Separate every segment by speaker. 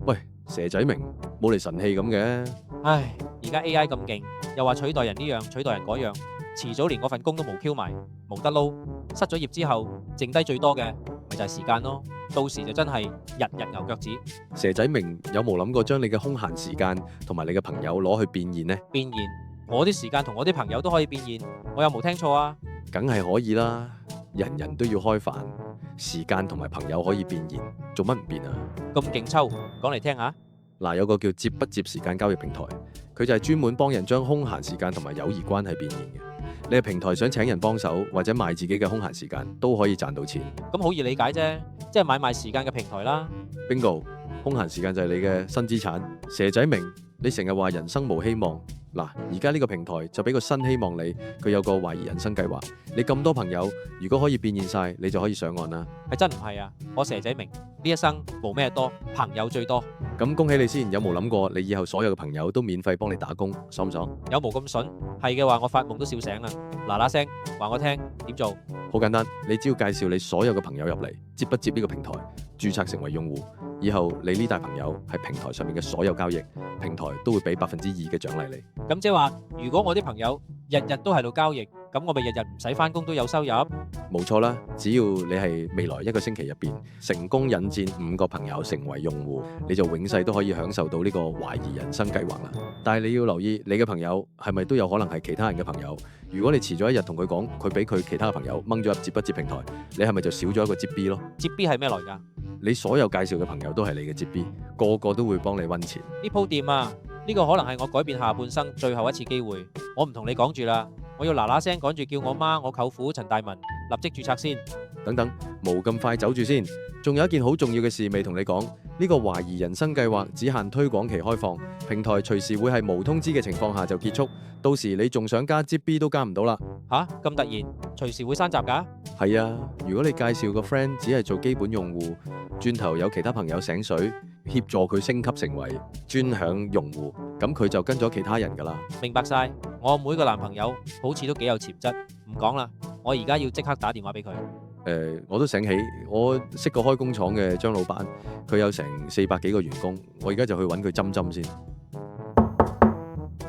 Speaker 1: 喂，蛇仔明冇嚟神器咁嘅。
Speaker 2: 唉，而家 AI 咁勁，又話取代人呢樣，取代人嗰樣，遲早連我份工都冇 Q 埋，冇得撈。失咗業之後，剩低最多嘅咪就係時間咯。到時就真係日日牛腳趾。
Speaker 1: 蛇仔明有冇諗過將你嘅空閒時間同埋你嘅朋友攞去變現呢？
Speaker 2: 變現，我啲時間同我啲朋友都可以變現，我有冇聽錯啊？
Speaker 1: 梗係可以啦，人人都要開飯，時間同埋朋友可以變現，做乜唔變啊？
Speaker 2: 咁勁抽，講嚟聽下。
Speaker 1: 嗱，有個叫接不接時間交易平台，佢就係專門幫人將空閒時間同埋友誼關係變現嘅。你嘅平台想請人幫手或者賣自己嘅空閒時間，都可以賺到錢。
Speaker 2: 咁好易理解啫，即係買賣時間嘅平台啦。
Speaker 1: Bingo，空閒時間就係你嘅新資產。蛇仔明，你成日話人生無希望，嗱，而家呢個平台就俾個新希望你，佢有個懷疑人生計劃。你咁多朋友，如果可以變現晒，你就可以上岸啦。
Speaker 2: 係真唔係啊？我蛇仔明呢一生冇咩多，朋友最多。
Speaker 1: 咁恭喜你先，有冇諗過你以後所有嘅朋友都免費幫你打工，爽唔爽？
Speaker 2: 有冇咁筍？係嘅話，我發夢都笑醒啦。嗱嗱聲話我聽點做？
Speaker 1: 好簡單，你只要介紹你所有嘅朋友入嚟，接不接呢個平台，註冊成為用戶，以後你呢大朋友係平台上面嘅所有交易，平台都會俾2%嘅獎勵你。
Speaker 2: 咁即係話，如果我啲朋友日日都喺度交易，咁我咪日日唔使返工都有收入？
Speaker 1: 冇錯啦，只要你係未來1個星期入邊成功引薦5個朋友成為用戶，你就永世都可以享受到呢個懷疑人生計劃啦。但係你要留意，你嘅朋友係咪都有可能係其他人嘅朋友？如果你遲咗一日同佢講，佢俾佢其他嘅朋友掹咗入接不接平台，你係咪就少咗一個接 B 咯？
Speaker 2: 接 B 係咩來㗎？
Speaker 1: 你所有介紹嘅朋友都係你嘅接 B，個個都會幫你搵錢。
Speaker 2: 呢鋪掂啊！呢個可能係我改變下半生最後一次機會。我唔同你講住啦，我要嗱嗱聲趕住叫我媽、我舅父陳大文立即註冊先。
Speaker 1: 等等，冇咁快走住先，仲有一件好重要嘅事未同你講。呢個懷疑人生計劃只限推廣期開放，平台隨時會係無通知嘅情況下就結束，到時你仲想加接 B 都加唔到啦。
Speaker 2: 吓？咁突然，隨時會刪閘㗎？
Speaker 1: 係啊，如果你介紹個 friend 只係做基本用戶，轉頭有其他朋友醒水協助佢升級成為專享用戶，咁佢就跟咗其他人㗎啦。
Speaker 2: 明白晒，我妹個男朋友好似都幾有潛質，唔講啦，我而家要即刻打電話俾佢。
Speaker 1: 我都醒起，我識個開工廠嘅張老闆，佢有成400幾個員工，我而家就去揾佢針針先。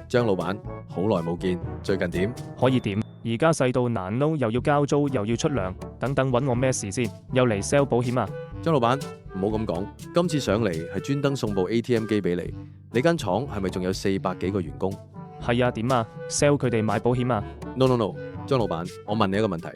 Speaker 1: 張老闆，好耐冇見，最近點？
Speaker 3: 可以點？而家世道難撈，又要交租，又要出糧，等等揾我咩事先？又嚟 sell 保險啊？
Speaker 1: 張老闆，唔好咁講，今次上嚟係專登送部 ATM 機俾你。你間廠係咪仲有400幾個員工？
Speaker 3: 係啊，點啊 ？sell 佢哋買保險啊
Speaker 1: ？No，張老闆，我問你一個問題：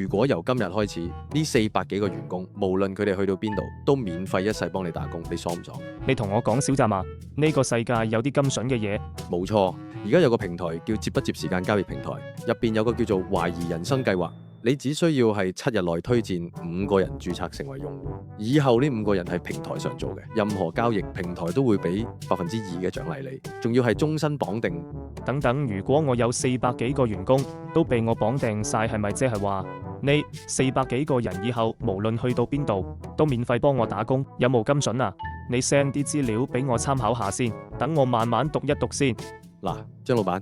Speaker 1: 如果由今日開始，呢400幾個員工，無論佢哋去到邊度，都免費一世幫你打工，你爽唔爽？
Speaker 3: 你同我講小站啊？呢個世界有啲咁筍嘅嘢？
Speaker 1: 冇錯，而家有個平台叫接不接時間交易平台，入邊有個叫做懷疑人生計劃。你只需要係7日內推薦5個人註冊成為用戶，以後呢5個人係平台上做嘅，任何交易平台都會俾2%嘅獎勵你，仲要係終身綁定。
Speaker 3: 等等，如果我有400幾個員工都被我綁定晒，係咪即係話呢400幾個人以後無論去到邊度都免費幫我打工？有冇咁筍啊？你 send 啲資料俾我參考下先，等我慢慢讀一讀先。
Speaker 1: 嗱，張老闆，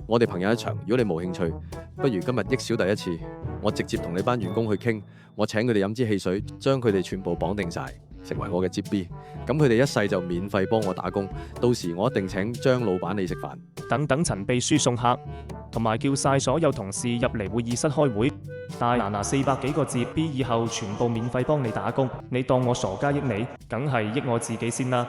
Speaker 1: 我哋朋友一場，如果你冇興趣，不如今日益小弟一次，我直接同你班員工去傾，我請佢哋飲支汽水，將佢哋全部綁定晒，成為我嘅接 B， 咁佢哋一世就免費幫我打工，到時我一定請張老闆你食飯。
Speaker 3: 等等，陳秘書送客，同埋叫晒所有同事入嚟會議室開會。大嗱400幾個接 B 以後全部免費幫你打工，你當我傻家益你，梗係益我自己先啦。